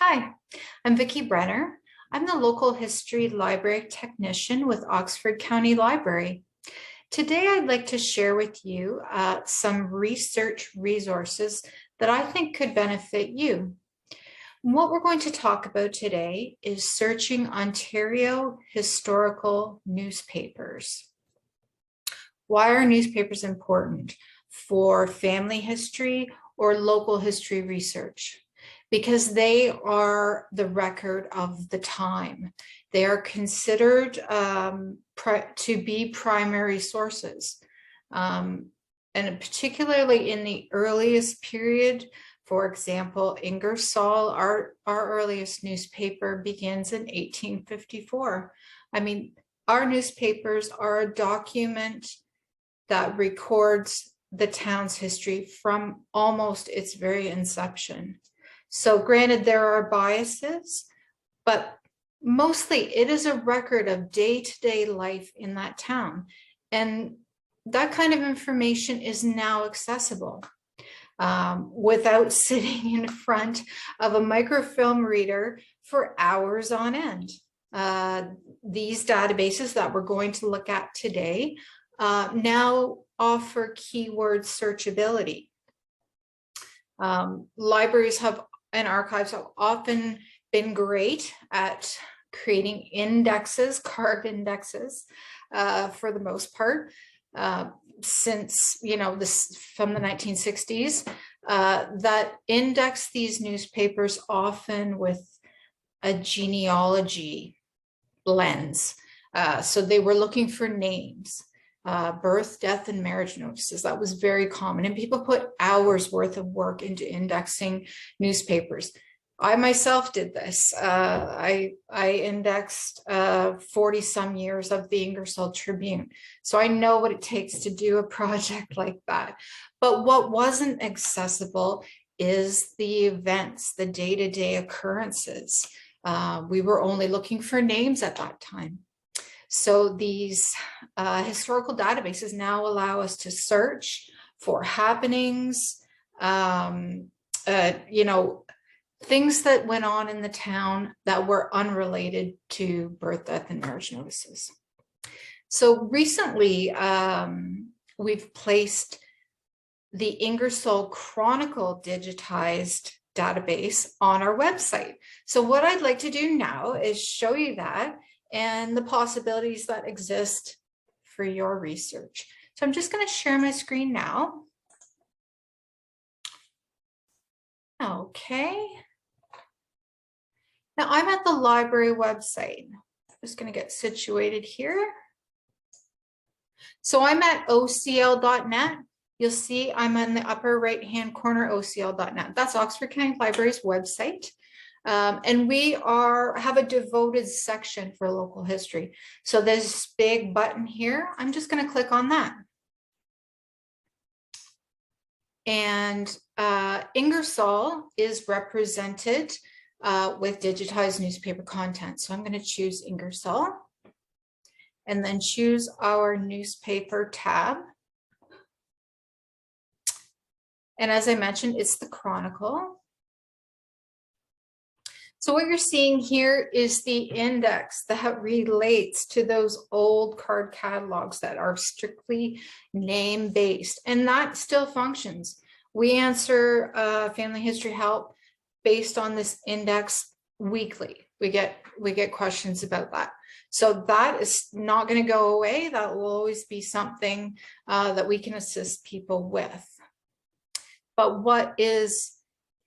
Hi, I'm Vicki Brenner. I'm the local history library technician with Oxford County Library. Today, I'd like to share with you some research resources that I think could benefit you. What we're going to talk about today is searching Ontario historical newspapers. Why are newspapers important for family history or local history research? Because they are the record of the time. They are considered to be primary sources. And particularly in the earliest period, for example, Ingersoll, our earliest newspaper begins in 1854. I mean, our newspapers are a document that records the town's history from almost its very inception. So granted, there are biases, but mostly it is a record of day-to-day life in that town. And that kind of information is now accessible without sitting in front of a microfilm reader for hours on end. These databases that we're going to look at today now offer keyword searchability. Libraries and archives have often been great at creating indexes, carved indexes, for the most part, since this from the 1960s, that index these newspapers often with a genealogy lens. So they were looking for names. Birth, death, and marriage notices. That was very common, and people put hours worth of work into indexing newspapers. I myself did this. I indexed 40 some years of the Ingersoll Tribune, so I know what it takes to do a project like that. But what wasn't accessible is the events, the day-to-day occurrences. We were only looking for names at that time. So these historical databases now allow us to search for happenings, things that went on in the town that were unrelated to birth, death, and marriage notices. So recently, we've placed the Ingersoll Chronicle digitized database on our website. So what I'd like to do now is show you that and the possibilities that exist for your research. So I'm just going to share my screen now. Okay. Now I'm at the library website. I'm just going to get situated here. So I'm at ocl.net. You'll see I'm in the upper right-hand corner, ocl.net. That's Oxford County Library's website. And we have a devoted section for local history. So there's this big button here. I'm just going to click on that. And Ingersoll is represented with digitized newspaper content. So I'm going to choose Ingersoll and then choose our newspaper tab. And as I mentioned, it's the Chronicle. So what you're seeing here is the index that relates to those old card catalogs that are strictly name-based, and that still functions. We answer family history help based on this index weekly. We get questions about that. So that is not going to go away. That will always be something that we can assist people with. But what is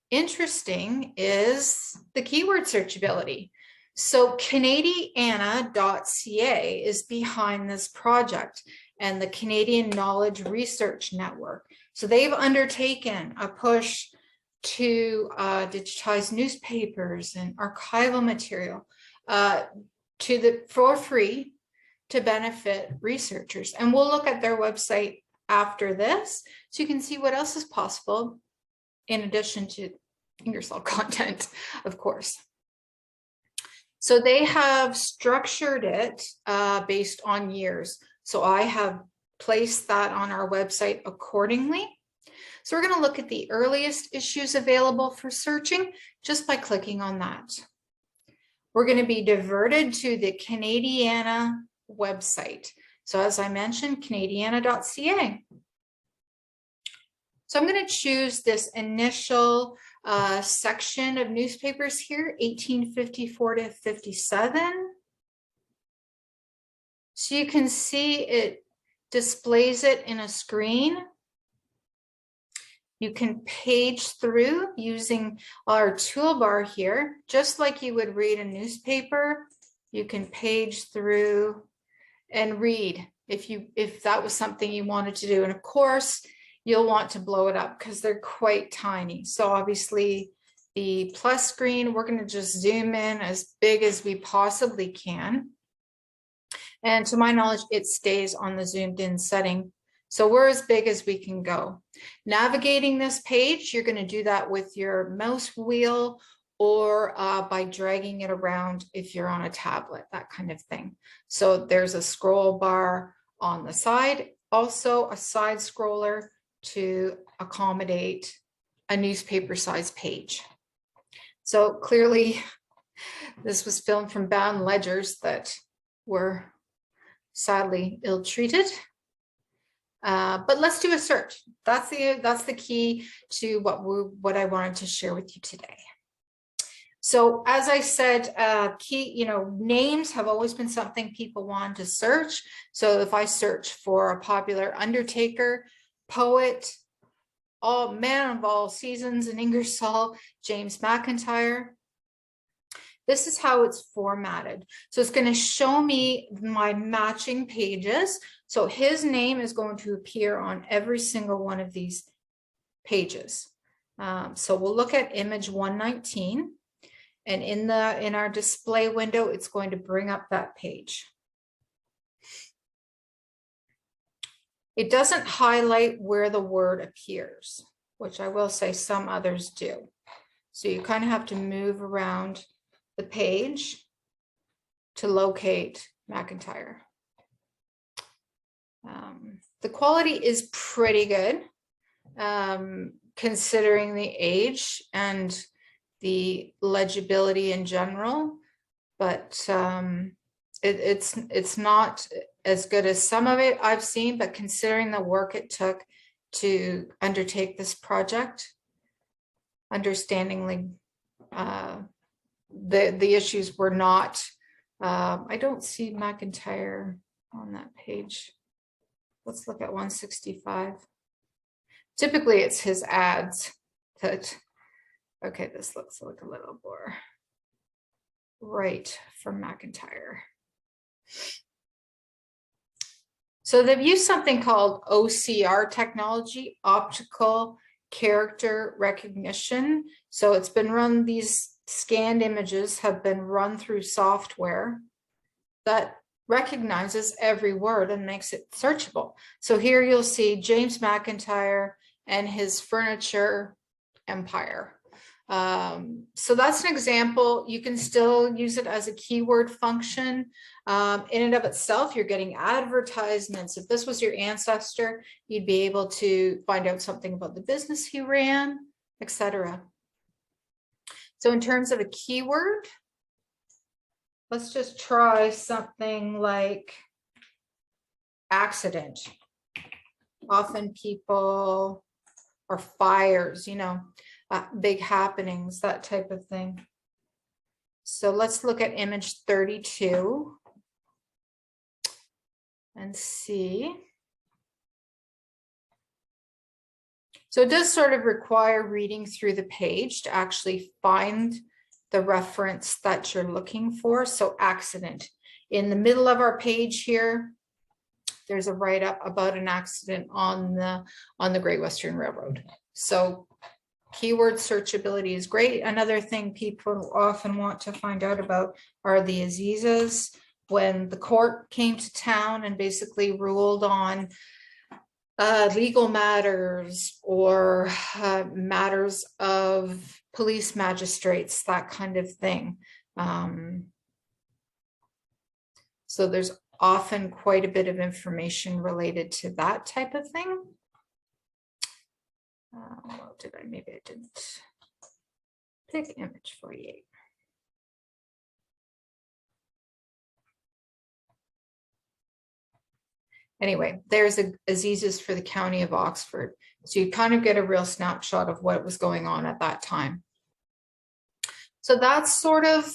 interesting is the keyword searchability. So Canadiana.ca is behind this project, and the Canadian Knowledge Research Network. So they've undertaken a push to digitize newspapers and archival material for free to benefit researchers. And we'll look at their website after this so you can see what else is possible in addition to Ingersoll content, of course. So they have structured it based on years. So I have placed that on our website accordingly. So we're going to look at the earliest issues available for searching just by clicking on that. We're going to be diverted to the Canadiana website. So as I mentioned, Canadiana.ca. So I'm going to choose this initial section of newspapers here, 1854 to 57. So you can see it displays it in a screen. You can page through using our toolbar here, just like you would read a newspaper. You can page through and read if that was something you wanted to do. And of course, you'll want to blow it up because they're quite tiny. So obviously the plus screen, we're going to just zoom in as big as we possibly can. And to my knowledge, it stays on the zoomed in setting. So we're as big as we can go. Navigating this page, you're going to do that with your mouse wheel or by dragging it around if you're on a tablet, that kind of thing. So there's a scroll bar on the side, also a side scroller to accommodate a newspaper size page. So clearly this was filmed from bound ledgers that were sadly ill-treated. But let's do a search. That's the key to what I wanted to share with you today. So as I said, names have always been something people want to search. So if I search for a popular undertaker, poet, man of all seasons in Ingersoll, James McIntyre, this is how it's formatted. So it's going to show me my matching pages. So his name is going to appear on every single one of these pages. So we'll look at image 119. And in our display window, it's going to bring up that page. It doesn't highlight where the word appears, which I will say some others do. So you kind of have to move around the page to locate McIntyre. The quality is pretty good, considering the age and the legibility in general, but it's not as good as some of it I've seen, but considering the work it took to undertake this project, understandingly, the issues were not, I don't see McIntyre on that page. Let's look at 165. Typically it's his ads that, okay, this looks like a little more right from McIntyre. So they've used something called OCR technology, optical character recognition. So it's been run, these scanned images have been run through software that recognizes every word and makes it searchable. So here you'll see James McIntyre and his furniture empire. So that's an example. You can still use it as a keyword function. In and of itself, you're getting advertisements. If this was your ancestor, you'd be able to find out something about the business he ran, etc. So in terms of a keyword, let's just try something like accident. Often people, or fires, big happenings, that type of thing. So let's look at image 32 and see. So it does sort of require reading through the page to actually find the reference that you're looking for. So accident. In the middle of our page here, there's a write-up about an accident on the Great Western Railroad. So keyword searchability is great. Another thing people often want to find out about are the Azizas. When the court came to town and basically ruled on legal matters or matters of police magistrates, that kind of thing. So there's often quite a bit of information related to that type of thing. Well, did I? Maybe I didn't. Pick image 48. Anyway, there's Azizas for the County of Oxford. So you kind of get a real snapshot of what was going on at that time. So that's sort of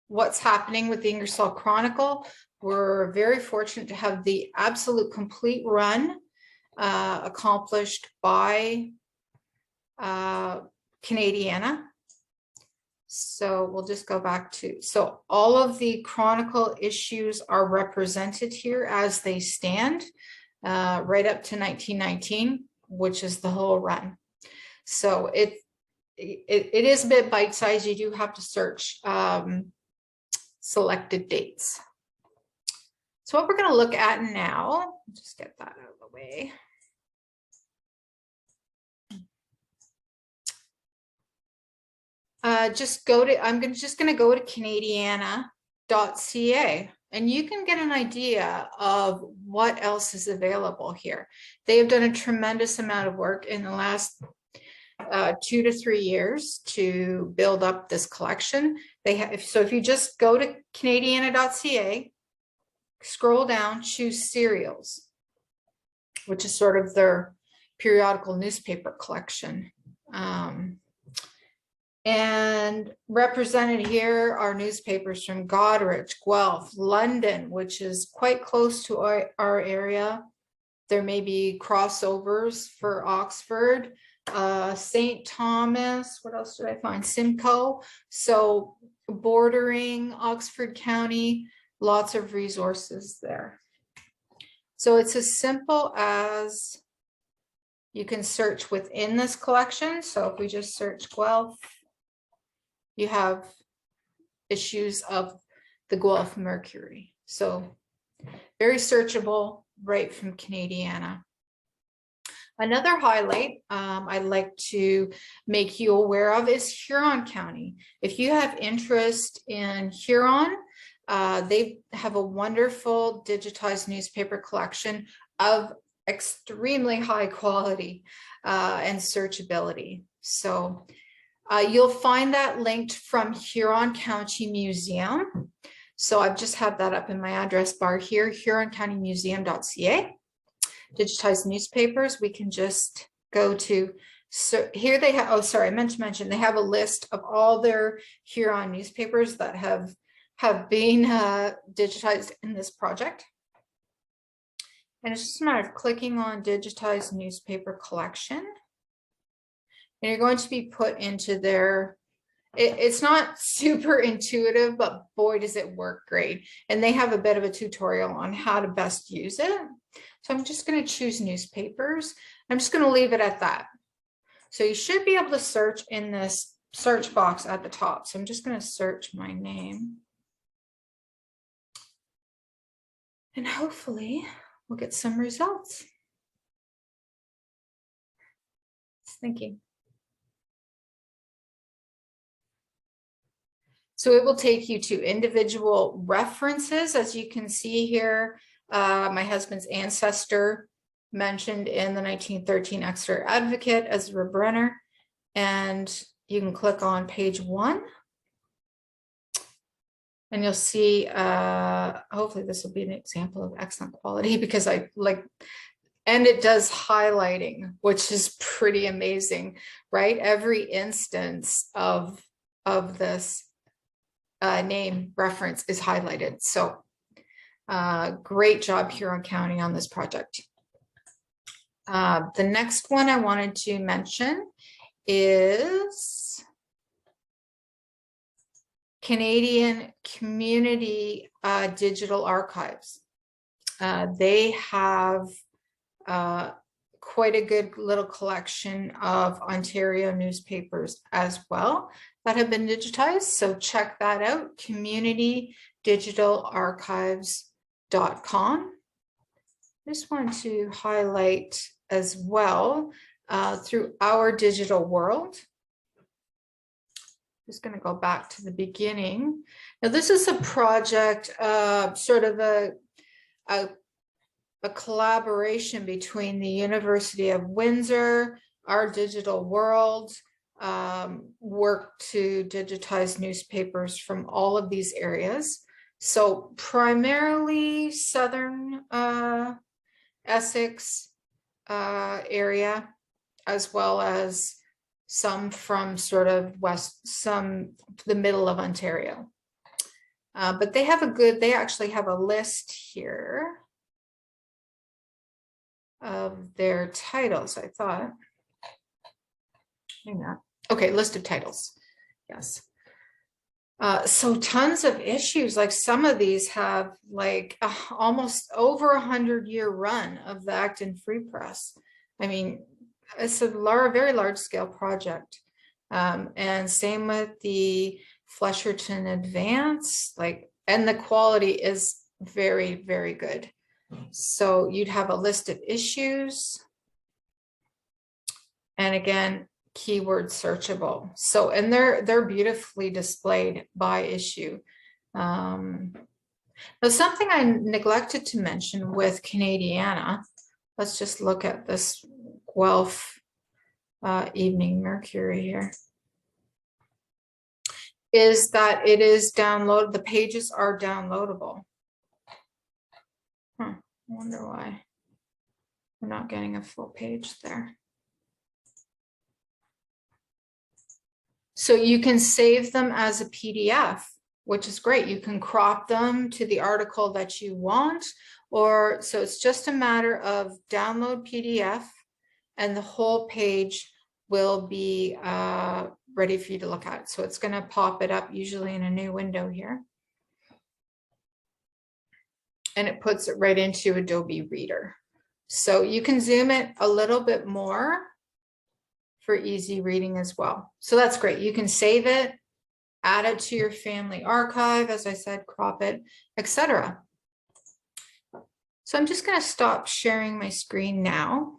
what's happening with the Ingersoll Chronicle. We're very fortunate to have the absolute complete run accomplished by Canadiana. So we'll just go back to, so all of the Chronicle issues are represented here as they stand, right up to 1919, which is the whole run. So it is a bit bite-sized. You do have to search selected dates. So what we're going to look at now, just get that out of the way. Just go to, just going to go to Canadiana.ca and you can get an idea of what else is available here. They have done a tremendous amount of work in the last 2 to 3 years to build up this collection. They have, so if you just go to Canadiana.ca, scroll down, choose serials, which is sort of their periodical newspaper collection. And represented here are newspapers from Goderich, Guelph, London, which is quite close to our area. There may be crossovers for Oxford, St. Thomas, what else did I find? Simcoe. So bordering Oxford County, lots of resources there. So it's as simple as you can search within this collection. So if we just search Guelph, you have issues of the Guelph Mercury. So very searchable right from Canadiana. Another highlight I'd like to make you aware of is Huron County. If you have interest in Huron, they have a wonderful digitized newspaper collection of extremely high quality and searchability. So you'll find that linked from Huron County Museum. So I've just had that up in my address bar here, huroncountymuseum.ca. Digitized newspapers, we can just go to, so here they have, oh, sorry, I meant to mention, they have a list of all their Huron newspapers that have been digitized in this project. And it's just a matter of clicking on digitized newspaper collection. And you're going to be put into their, it's not super intuitive, but boy, does it work great. And they have a bit of a tutorial on how to best use it. So I'm just going to choose newspapers. I'm just going to leave it at that. So you should be able to search in this search box at the top. So I'm just going to search my name. And hopefully we'll get some results. Just thinking. So it will take you to individual references, as you can see here. My husband's ancestor mentioned in the 1913 Exeter Advocate as Rebrenner, and you can click on page 1. And you'll see, hopefully this will be an example of excellent quality because I like, and it does highlighting, which is pretty amazing, right? Every instance of this name reference is highlighted. So great job, Huron County, on this project. The next one I wanted to mention is Canadian Community Digital Archives. They have quite a good little collection of Ontario newspapers as well that have been digitized. So check that out, communitydigitalarchives.com. I just want to highlight as well through our digital world. Just going to go back to the beginning. Now, this is a project, sort of a collaboration between the University of Windsor, our digital world, work to digitize newspapers from all of these areas. So primarily southern Essex area, as well as some from sort of the middle of Ontario. But they actually have a list here of their titles, I thought. Hang on. Okay, list of titles. Yes. So tons of issues. Like some of these have like almost over 100-year run of the Acton Free Press. I mean, it's a very large scale project. And same with the Flesherton Advance, and the quality is very, very good. So you'd have a list of issues. And again, keyword searchable. So, and they're beautifully displayed by issue. But something I neglected to mention with Canadiana, let's just look at this Guelph Evening Mercury here, is that it is download. The pages are downloadable. I wonder why we're not getting a full page there. So you can save them as a PDF, which is great. You can crop them to the article that you want, so it's just a matter of download PDF and the whole page will be ready for you to look at. So it's going to pop it up usually in a new window here. And it puts it right into Adobe Reader. So you can zoom it a little bit more for easy reading as well. So that's great. You can save it, add it to your family archive, as I said, crop it, etc. So I'm just going to stop sharing my screen now.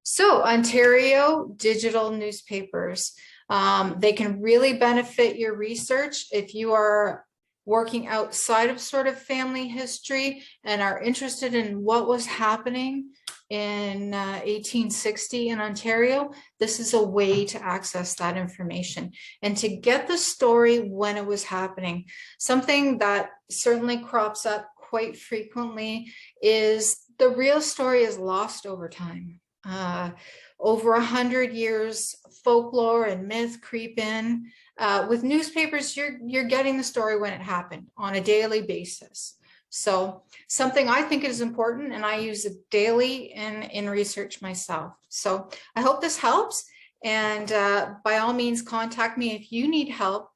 So Ontario digital newspapers, they can really benefit your research if you are working outside of sort of family history and are interested in what was happening in 1860 in Ontario. This is a way to access that information and to get the story when it was happening. Something that certainly crops up quite frequently is the real story is lost over time. Over 100 years, folklore and myth creep in. With newspapers, you're getting the story when it happened on a daily basis. So something I think is important, and I use it daily in research myself. So I hope this helps. And by all means, contact me if you need help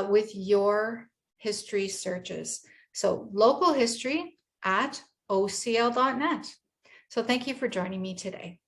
with your history searches. So local history at ocl.net. So thank you for joining me today.